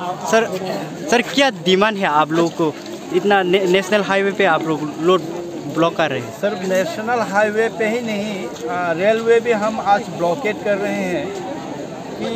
Sir क्या demand है आप लोगों को? इतना नेशनल हाईवे पे आप लोग रोड ब्लॉक कर रहे हैं। सर नेशनल हाईवे पे ही नहीं, रेलवे भी हम आज ब्लॉकेट कर रहे हैं कि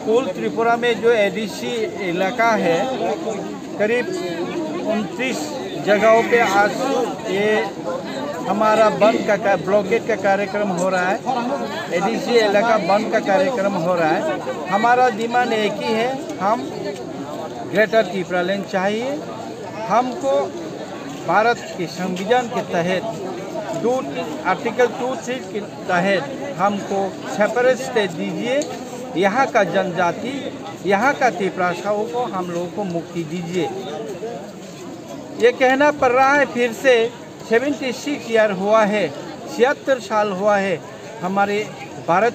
कुल त्रिपुरा में जो एडीसी इलाका है करीब 29 जगहों पे आज ये हमारा बंद का ब्लॉकेट का कार्यक्रम हो रहा है। एडीसी इलाका बंद का कार्यक्रम हो रहा है। हमारा डिमांड एक ही है, हम ग्रेटर त्रिपुरा लैंड चाहिए। हमको भारत के संविधान के तहत आर्टिकल 2(3) के तहत हमको सेपरेट स्टेट दीजिए। यहाँ का जनजाति, यहाँ का त्रिपुराओं को हम लोगों को मुक्ति दीजिए। ये कहना पड़ रहा है फिर से। 76 ईयर हुआ है, 76 साल हुआ है हमारे भारत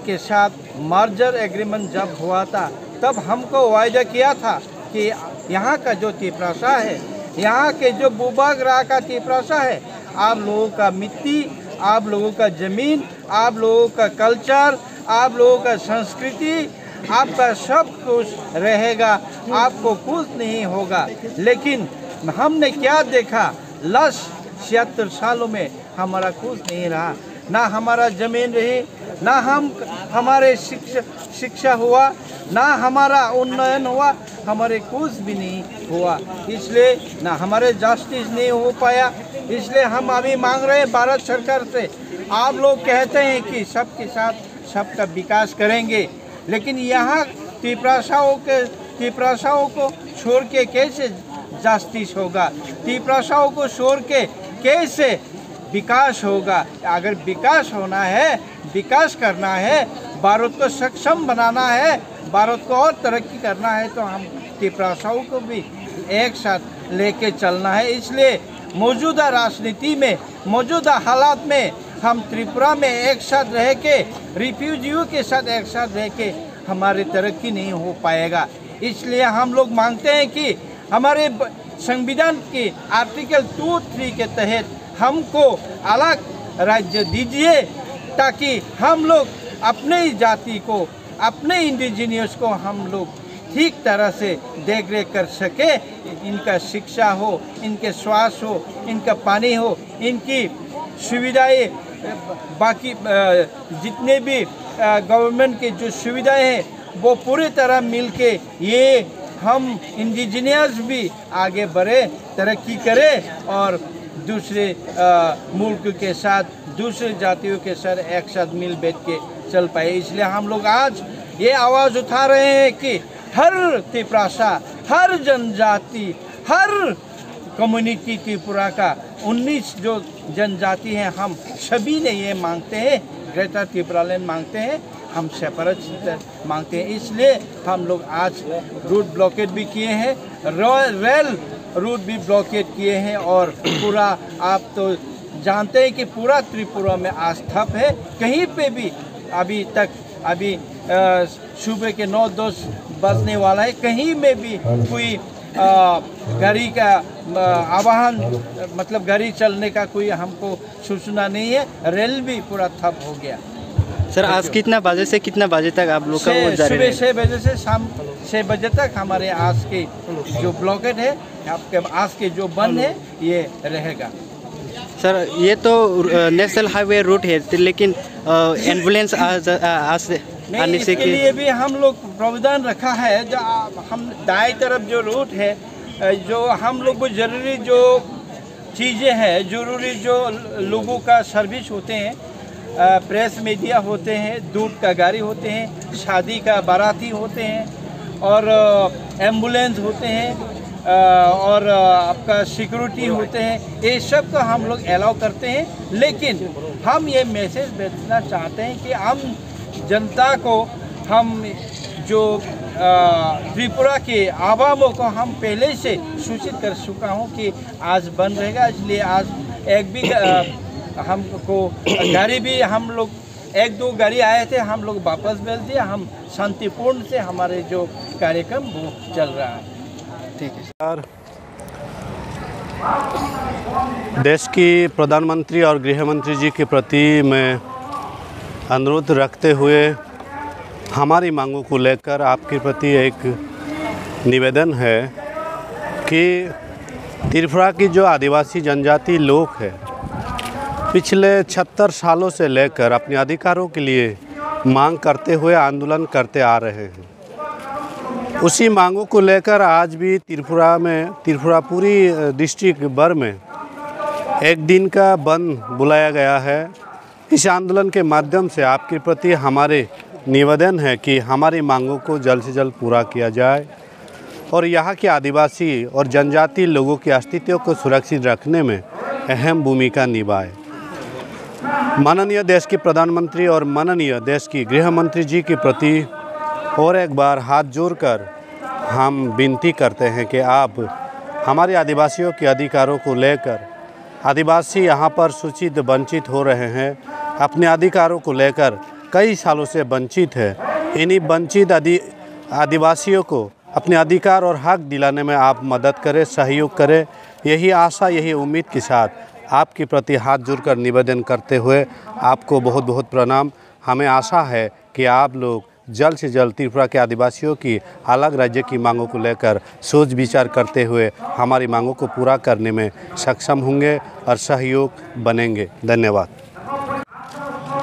के साथ मर्जर एग्रीमेंट जब हुआ था, तब हमको वायदा किया था कि यहाँ का जो त्रिपुरा है, यहाँ के जो भूभाग रहा का त्रिपुरा है, आप लोगों का मिट्टी, आप लोगों का ज़मीन, आप लोगों का कल्चर, आप लोगों का संस्कृति, आपका सब कुछ रहेगा, आपको कुछ नहीं होगा। लेकिन हमने क्या देखा, लास्ट 76 सालों में हमारा कुछ नहीं रहा। ना हमारा ज़मीन रही, ना हमारे शिक्षा हुआ, ना हमारा उन्नयन हुआ, हमारे कुछ भी नहीं हुआ। इसलिए ना हमारे जस्टिस नहीं हो पाया। इसलिए हम अभी मांग रहे हैं भारत सरकार से। आप लोग कहते हैं कि सबके साथ सबका विकास करेंगे, लेकिन यहाँ त्रिपुराओं को छोड़ के कैसे जस्टिस होगा? त्रिपुराओं को छोड़ के कैसे विकास होगा? अगर विकास होना है, विकास करना है, भारत को सक्षम बनाना है, भारत को और तरक्की करना है, तो हम त्रिपुराओं को भी एक साथ लेके चलना है। इसलिए मौजूदा राजनीति में, मौजूदा हालात में हम त्रिपुरा में एक साथ रह के, रिफ्यूजियों के साथ एक साथ रह के हमारी तरक्की नहीं हो पाएगा। इसलिए हम लोग मांगते हैं कि हमारे संविधान के आर्टिकल 2(3) के तहत हमको अलग राज्य दीजिए, ताकि हम लोग अपने ही जाति को, अपने इंडिजिनियस को हम लोग ठीक तरह से देख रेख कर सके। इनका शिक्षा हो, इनके स्वास्थ्य हो, इनका पानी हो, इनकी सुविधाएं, बाकी जितने भी गवर्नमेंट के जो सुविधाएं हैं वो पूरी तरह मिलके ये हम इंडिजिनियस भी आगे बढ़े, तरक्की करें और दूसरे मुल्क के साथ, दूसरे जातियों के साथ एक साथ मिल बैठ के चल पाए। इसलिए हम लोग आज ये आवाज़ उठा रहे हैं कि हर त्रिपुरा, हर जनजाति, हर कम्युनिटी त्रिपुरा का 19 जो जनजाति हैं, हम सभी ने ये मांगते हैं, ग्रेटर त्रिपुरा लैंड मांगते हैं, हम सेपरेट मांगते हैं। इसलिए हम लोग आज रूट ब्लॉकेट भी किए हैं, रेल रूट भी ब्लॉकेट किए हैं, और पूरा आप तो जानते हैं कि पूरा त्रिपुरा में आज ठप है। कहीं पे भी अभी सुबह के 9-10 बजने वाला है, कहीं में भी कोई गाड़ी का आवाहन, मतलब गाड़ी चलने का कोई हमको सूचना नहीं है। रेल भी पूरा ठप हो गया। सर आज कितना बजे से कितना बजे तक आप लोग का वो जारी रहेगा? सुबह 6 बजे से शाम 6 बजे तक हमारे आज के जो ब्लॉकेट है, आपके आज के जो बंद है, ये रहेगा। सर ये तो नेशनल हाईवे रूट है, लेकिन एम्बुलेंस आने से के लिए भी हम लोग प्रावधान रखा है। जो हम दाएं तरफ जो रूट है, जो हम लोग को जरूरी जो चीज़ें हैं, जरूरी जो लोगों का सर्विस होते हैं, प्रेस मीडिया होते हैं, दूध का गाड़ी होते हैं, शादी का बाराती होते हैं, और एम्बुलेंस होते हैं, और आपका सिक्योरिटी होते हैं, ये सब को हम लोग अलाउ करते हैं। लेकिन हम ये मैसेज भेजना चाहते हैं कि हम जनता को, हम जो त्रिपुरा के आवामों को हम पहले से सूचित कर चुका हूँ कि आज बंद रहेगा। इसलिए आज एक भी हमको गाड़ी भी, हम लोग 1-2 गाड़ी आए थे, हम लोग वापस भेज दिए। हम शांतिपूर्ण से हमारे जो कार्यक्रम वो चल रहा है। ठीक है सर। देश की प्रधानमंत्री और गृह मंत्री जी के प्रति मैं अनुरोध रखते हुए हमारी मांगों को लेकर आपके प्रति एक निवेदन है कि त्रिपुरा की जो आदिवासी जनजाति लोग हैं पिछले 76 सालों से लेकर अपने अधिकारों के लिए मांग करते हुए आंदोलन करते आ रहे हैं। उसी मांगों को लेकर आज भी त्रिपुरा पूरी डिस्ट्रिक्ट भर में एक दिन का बंद बुलाया गया है। इस आंदोलन के माध्यम से आपके प्रति हमारे निवेदन है कि हमारी मांगों को जल्द से जल्द पूरा किया जाए और यहाँ के आदिवासी और जनजाति लोगों के अस्तित्व को सुरक्षित रखने में अहम भूमिका निभाए। माननीय देश के प्रधानमंत्री और माननीय देश की गृह मंत्री जी के प्रति और एक बार हाथ जोड़कर हम विनती करते हैं कि आप हमारे आदिवासियों के अधिकारों को लेकर, आदिवासी यहाँ पर सूचित वंचित हो रहे हैं, अपने अधिकारों को लेकर कई सालों से वंचित है। इन्हीं वंचित आदिवासियों को अपने अधिकार और हक दिलाने में आप मदद करें, सहयोग करें। यही आशा, यही उम्मीद के साथ आपके प्रति हाथ जोड़कर निवेदन करते हुए आपको बहुत बहुत प्रणाम। हमें आशा है कि आप लोग जल्द से जल्द त्रिपुरा के आदिवासियों की अलग राज्य की मांगों को लेकर सोच विचार करते हुए हमारी मांगों को पूरा करने में सक्षम होंगे और सहयोग बनेंगे। धन्यवाद।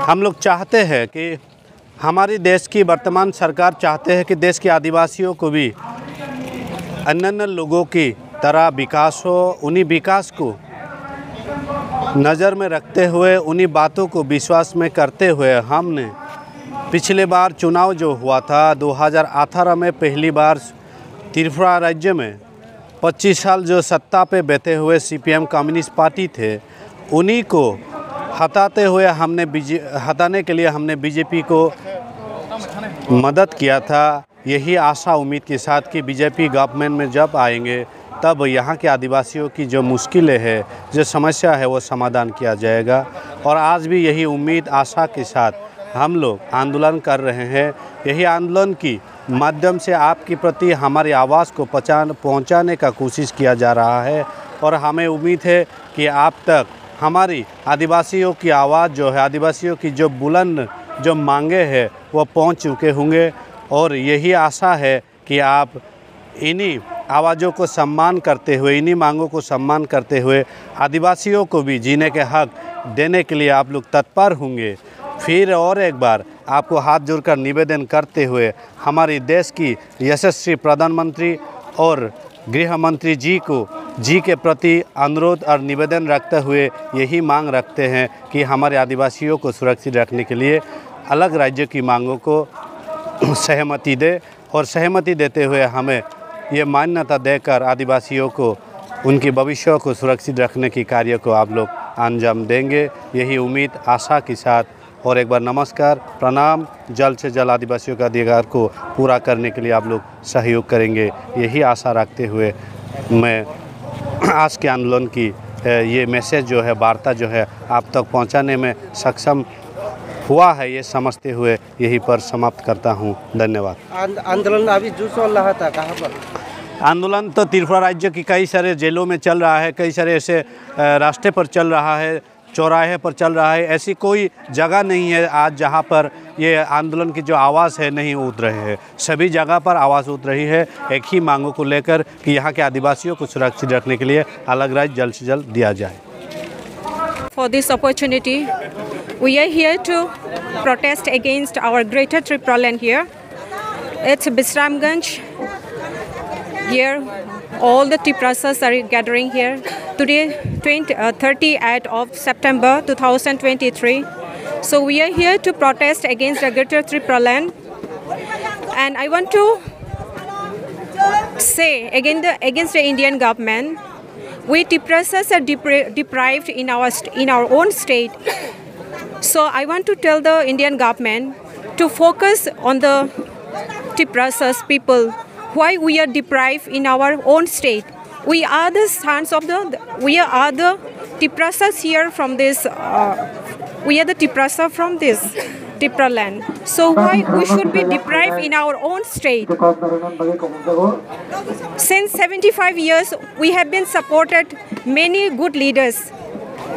हम लोग चाहते हैं कि हमारी देश की वर्तमान सरकार चाहते हैं कि देश के आदिवासियों को भी अन्य लोगों की तरह विकास हो। उन्हीं विकास को नज़र में रखते हुए, उन्हीं बातों को विश्वास में करते हुए हमने पिछले बार चुनाव जो हुआ था 2018 में पहली बार त्रिपुरा राज्य में 25 साल जो सत्ता पे बैठे हुए CPM कम्युनिस्ट पार्टी थे, उन्हीं को हटाने के लिए हमने BJP को मदद किया था। यही आशा उम्मीद के साथ कि BJP गवर्नमेंट में जब आएंगे तब यहाँ के आदिवासियों की जो मुश्किलें है, जो समस्या है, वो समाधान किया जाएगा। और आज भी यही उम्मीद आशा के साथ हम लोग आंदोलन कर रहे हैं। यही आंदोलन की माध्यम से आपके प्रति हमारी आवाज़ को पहुँचाने का कोशिश किया जा रहा है और हमें उम्मीद है कि आप तक हमारी आदिवासियों की आवाज़ जो है, आदिवासियों की जो बुलंद जो मांगे हैं वो पहुँच चुके होंगे। और यही आशा है कि आप इन्हीं आवाज़ों को सम्मान करते हुए, इन्हीं मांगों को सम्मान करते हुए आदिवासियों को भी जीने के हक देने के लिए आप लोग तत्पर होंगे। फिर और एक बार आपको हाथ जोड़कर निवेदन करते हुए हमारे देश की यशस्वी प्रधानमंत्री और गृह मंत्री जी के प्रति अनुरोध और निवेदन रखते हुए यही मांग रखते हैं कि हमारे आदिवासियों को सुरक्षित रखने के लिए अलग राज्य की मांगों को सहमति दे और सहमति देते हुए हमें ये मान्यता देकर आदिवासियों को उनके भविष्य को सुरक्षित रखने की कार्य को आप लोग अंजाम देंगे। यही उम्मीद आशा के साथ और एक बार नमस्कार, प्रणाम। जल्द से जल्द आदिवासियों का अधिकार को पूरा करने के लिए आप लोग सहयोग करेंगे, यही आशा रखते हुए मैं आज के आंदोलन की ये मैसेज जो है, वार्ता जो है, आप तक पहुंचाने में सक्षम हुआ है, ये समझते हुए यहीं पर समाप्त करता हूं। धन्यवाद। आंदोलन अभी जो चल रहा था कहाँ पर? आंदोलन तो त्रिपुरा राज्य की कई सारे जेलों में चल रहा है, कई सारे ऐसे रास्ते पर चल रहा है, चौराहे पर चल रहा है। ऐसी कोई जगह नहीं है आज जहां पर ये आंदोलन की जो आवाज़ है नहीं उठ रही है। सभी जगह पर आवाज़ उठ रही है एक ही मांगों को लेकर कि यहाँ के आदिवासियों को सुरक्षित रखने के लिए अलग राज्य जल्द से जल्द दिया जाए। For this opportunity, we are here to protest against our greater Tripura land here. It's Bisramganj. Here, all the Triprasas are gathering here. Today, 30th of September 2023. So we are here to protest against the greater Tripura land. And I want to say against the Indian government, we Triprasas are deprived in our own state. So I want to tell the Indian government to focus on the Triprasas people, why we are deprived in our own state. We are the sons of we are the Triprasas here from this, we are the Triprasa from this Tripura land. So why we should be deprived in our own state? Since 75 years, we have been supported many good leaders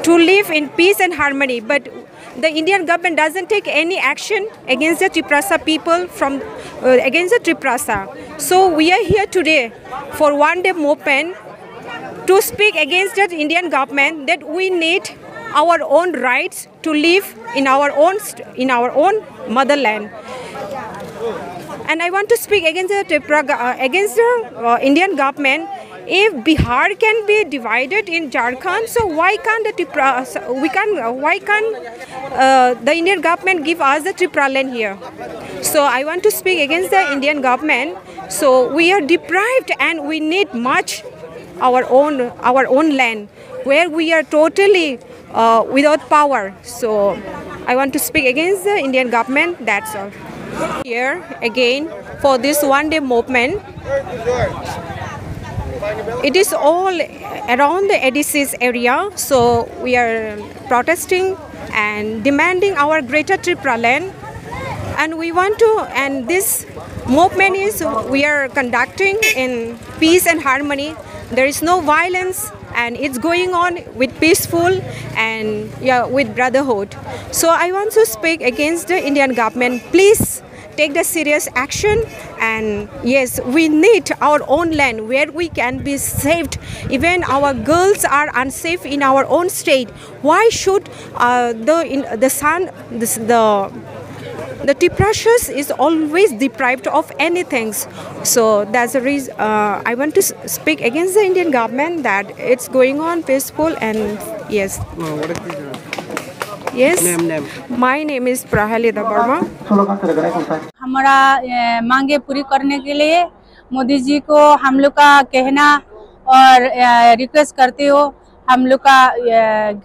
to live in peace and harmony, but the Indian government doesn't take any action against the Triprasa people from against the Triprasa. So we are here today for one-day movement to speak against the Indian government that we need our own rights to live in our own motherland. And I want to speak against the Indian government. If Bihar can be divided in Jharkhand, so why can't the Indian government give us the Tripura land here? So I want to speak against the Indian government. So we are deprived and we need much our own land where we are totally without power. So I want to speak against the Indian government. That's all. Here again for this one-day movement. It is all around the ADC's area, so we are protesting and demanding our greater Tripura land. And we want to, and this movement is, we are conducting in peace and harmony. There is no violence and it's going on with peaceful and with brotherhood. So I want to speak against the Indian government. Please take the serious action, and yes, we need our own land where we can be saved. Even our girls are unsafe in our own state. Why should the Triprashas is always deprived of anything? So that's the reason I want to speak against the Indian government that it's going on peaceful and yes. What is this? Yes, Name. My name is Prahalida Burma. हमारा मांगे पूरी करने के लिए मोदी जी को हम लोग का कहना और रिक्वेस्ट करते हो, हम लोग का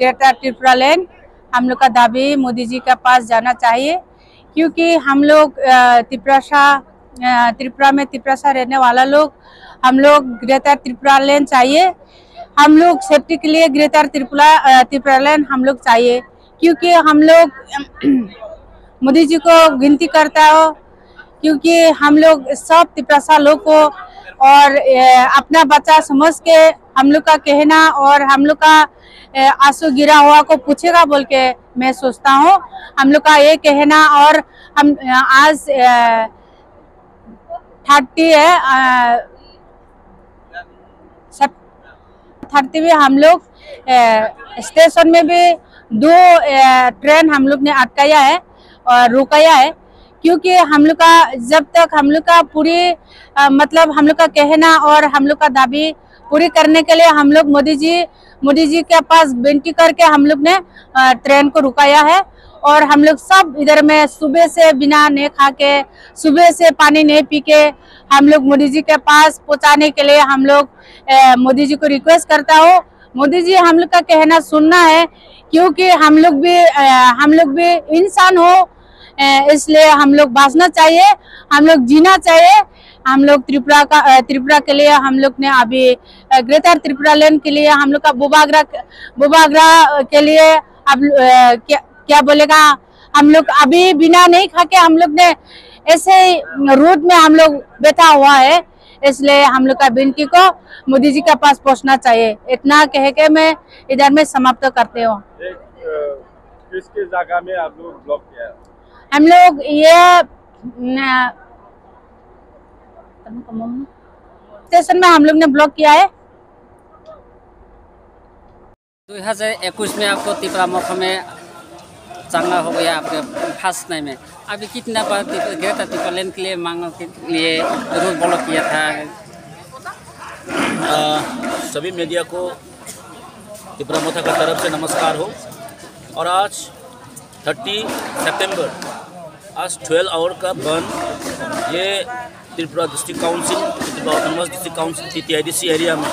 ग्रेटर त्रिपुरा लैंड हम लोग का दाबी मोदी जी के पास जाना चाहिए, क्योंकि हम लोग त्रिपुरा में त्रिप्रासा रहने वाला लोग, हम लोग ग्रेटर त्रिपुरा लैंड चाहिए। हम लोग सेफ्टी के लिए ग्रेटर त्रिपुरा लैंड हम लोग चाहिए, क्योंकि हम लोग मोदी जी को विनती करता हो, क्योंकि हम लोग सब त्रिप्रासा लोग को और अपना बच्चा समझ के हम लोग का कहना और हम लोग का आंसू गिरा हुआ को पूछेगा बोल के मैं सोचता हूँ। हम लोग का ये कहना और हम आज 30 में हम लोग स्टेशन में भी 2 ट्रेन हम लोग ने अटकाया है और रुकाया है, क्योंकि हम लोग का जब तक हम लोग का पूरी मतलब हम लोग का कहना और हम लोग का दाबी पूरी करने के लिए हम लोग मोदी जी के पास विनती करके हम लोग ने ट्रेन को रुकाया है। और हम लोग सब इधर में सुबह से बिना नहीं खा के, सुबह से पानी नहीं पी के हम लोग मोदी जी के पास पहुंचाने के लिए हम लोग मोदी जी को रिक्वेस्ट करता हो। मोदी जी हम लोग का कहना सुनना है, क्योंकि हम लोग भी इंसान हो, इसलिए हम लोग बाँचना चाहिए, हम लोग जीना चाहिए। हम लोग त्रिपुरा के लिए हम लोग ने अभी ग्रेटर त्रिपुरा लैंड के लिए हम लोग का बुबागरा के लिए अब क्या बोलेगा, हम लोग अभी बिना नहीं खा के हम लोग ने ऐसे रूट में हम लोग बैठा हुआ है, इसलिए हम लोग का विनती को मोदी जी के पास पहुंचना चाहिए। इतना कह के मैं इधर में समाप्त करते हूँ। किसकी जगह में आप लोग ब्लॉक किया है? हम लोग ये स्टेशन में हम लोग ने ब्लॉक किया है। 2021 में आपको त्रिपुरा मौका में चांगा हो गया आपके फर्स्ट टाइम में। अभी कितना बार ग्रेटर त्रिपुरा लैंड के लिए मांग के लिए रूट ब्लॉक किया था? सभी मीडिया को त्रिपुरा मोथा का तरफ से नमस्कार हो। और आज 30 सितंबर आज 12 आवर का बंद ये Tripura district council, Tripura autonomous district council TIDC area में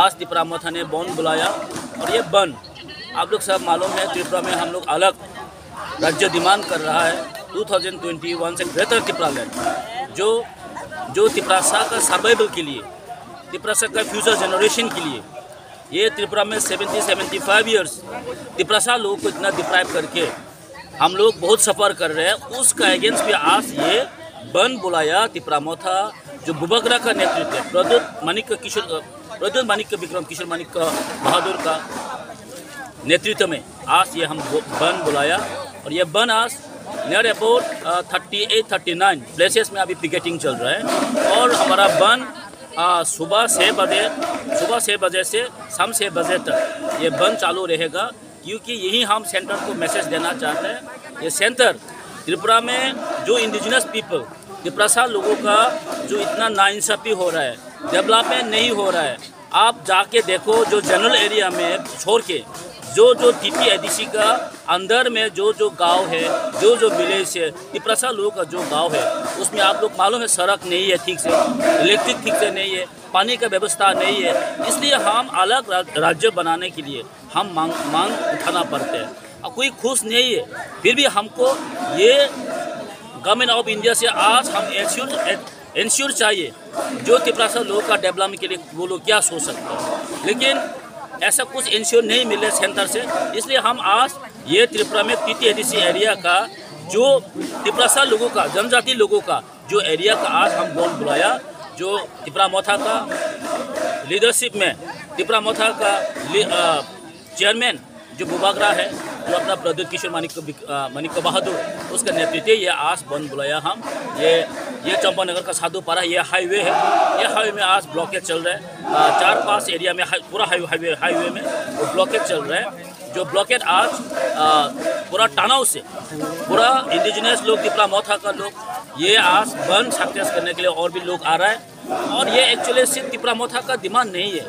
आज त्रिपुरा मोथा ने बंद बुलाया। और ये बंद आप लोग सब मालूम है, त्रिपुरा में हम लोग अलग राज्य डिमांड कर रहा है 2021 से ग्रेटर त्रिपुरा लैंड, जो त्रिपुरासा का सर्वाइवल के लिए, त्रिपुरासा का फ्यूचर जनरेशन के लिए। ये त्रिपुरा में 70-75 ईयर्स त्रिपुरासा लोगों को इतना डिप्राइव करके हम लोग बहुत सफ़र कर रहे हैं, उसका अगेंस्ट भी आज ये बंद बुलाया त्रिपुरा मोथा जो बुबागरा का नेतृत्व है, प्रद्युत माणिक्य विक्रम किशोर माणिक्य बहादुर का नेतृत्व में आज ये हम बंद बुलाया और ये बंद आज नियर अबाउट 38-39 प्लेसेस में अभी पिकेटिंग चल रहा है। और हमारा बंद सुबह 6 बजे से शाम 6 बजे तक ये बंद चालू रहेगा, क्योंकि यही हम सेंटर को मैसेज देना चाहते हैं। ये सेंटर त्रिपुरा में जो इंडिजिनस पीपल त्रिपुरा लोगों का जो इतना नाइंसाफ़ी हो रहा है, डेवलपमेंट नहीं हो रहा है, आप जाके देखो जो जनरल एरिया में छोड़ के जो TPADC का अंदर में जो गांव है, जो विलेज है, त्रिपुरा लोगों का जो गांव है, उसमें आप लोग मालूम है सड़क नहीं है ठीक से, इलेक्ट्रिक ठीक से नहीं है, पानी का व्यवस्था नहीं है। इसलिए हम अलग राज्य बनाने के लिए हम मांग उठाना पड़ते हैं। और कोई खुश नहीं है, फिर भी हमको ये गवर्नमेंट ऑफ इंडिया से आज हम इंश्योर चाहिए जो त्रिपुरा लोगों का डेवलपमेंट के लिए वो लोग क्या सोच सकते हैं, लेकिन ऐसा कुछ इंश्योर नहीं मिले सेंटर से। इसलिए हम आज ये त्रिपुरा में TPADC एरिया का जो त्रिपुरा लोगों का जनजाति लोगों का जो एरिया का आज हम बंद बुलाया, जो त्रिपुरा मोथा का लीडरशिप में त्रिपुरा मोथा का चेयरमैन जो बुबागरा है, जो अपना प्रद्युत किशोर मानिक बहादुर, उसका नेतृत्व ये आज बंद बुलाया हम। ये चंपानगर का साधुपारा ये हाईवे है, ये हाईवे में आज ब्लॉकेज चल रहा है। 4-5 एरिया में पूरा हाईवे में वो ब्लॉकेज चल रहा है। जो ब्लॉकेज आज पूरा टानाव से पूरा इंडिजिनस लोग त्रिपुरा मोथा का लोग ये आज बंद सक्सेस करने के लिए और भी लोग आ रहा है। और ये एक्चुअली सिर्फ त्रिपुरा मोथा का डिमांड नहीं है,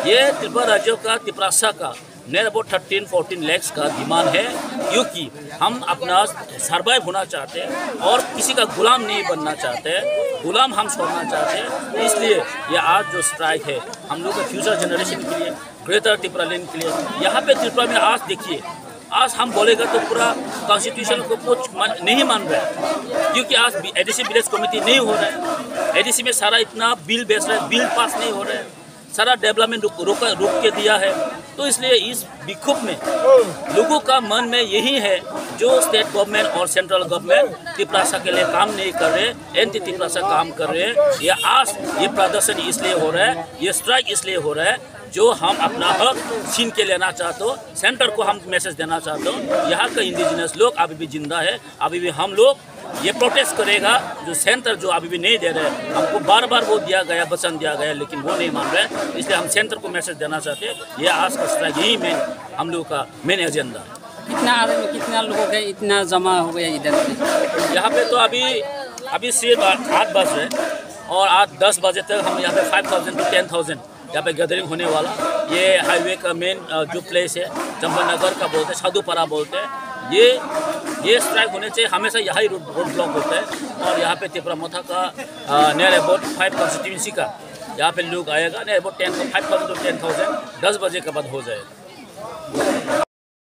ये त्रिपुरा राज्यों का त्रिपुरा का नियर अबाउट 13-14 लाख का डिमांड है, क्योंकि हम अपना सर्वाइव होना चाहते हैं और किसी का गुलाम नहीं बनना चाहते हैं, गुलाम हम छोड़ना चाहते हैं। इसलिए ये आज जो स्ट्राइक है हम लोग का फ्यूचर जनरेशन के लिए, ग्रेटर त्रिपुरा लैंड के लिए। यहाँ पे त्रिपुरा में आज देखिए, आज हम बोलेगा तो पूरा कॉन्स्टिट्यूशन को कुछ नहीं मान रहा है, क्योंकि आज ADC विलेज कमेटी नहीं हो रहा है। ADC में सारा इतना बिल बेच रहा है, बिल पास नहीं हो रहा है, सारा डेवलपमेंट रुक के दिया है। तो इसलिए इस विक्षोभ में लोगों का मन में यही है, जो स्टेट गवर्नमेंट और सेंट्रल गवर्नमेंट त्रिपुरा के लिए काम नहीं कर रहे, एंटी त्रिपुरा काम कर रहे हैं। ये आज ये प्रदर्शन इसलिए हो रहा है, ये स्ट्राइक इसलिए हो रहा है, जो हम अपना हक छीन के लेना चाहते हो। सेंटर को हम मैसेज देना चाहते हो, यहाँ का इंडिजिनस लोग अभी भी जिंदा है, अभी भी हम लोग ये प्रोटेस्ट करेगा। जो सेंटर जो अभी भी नहीं दे रहे, हमको बार वो दिया गया, वचन दिया गया, लेकिन वो नहीं मान रहे, इसलिए हम सेंटर को मैसेज देना चाहते हैं। ये आज का स्ट्राइक यही हम लोग का मेन एजेंडा है। कितना लोगों के इतना जमा हो गया इधर? यहाँ पे तो अभी सिर्फ 8 बज रहे और 8-10 बजे तक हम यहाँ पे 5,000 to 10,000 यहाँ पे गैदरिंग होने वाला। ये हाईवे का मेन जो प्लेस है चंपानगर का बोलते हैं, साधुपारा बोलते हैं। ये स्ट्राइक होने से हमेशा यहाँ ही रोड ब्लॉक होता है। और यहाँ पे त्रिपुरा मोथा का नियर अबाउट 5 कॉन्स्टिट्यूंसी का यहाँ पे लोग आएगा, नियर अबाउट 5,000 to 10,000 10 बजे के बाद हो जाएगा।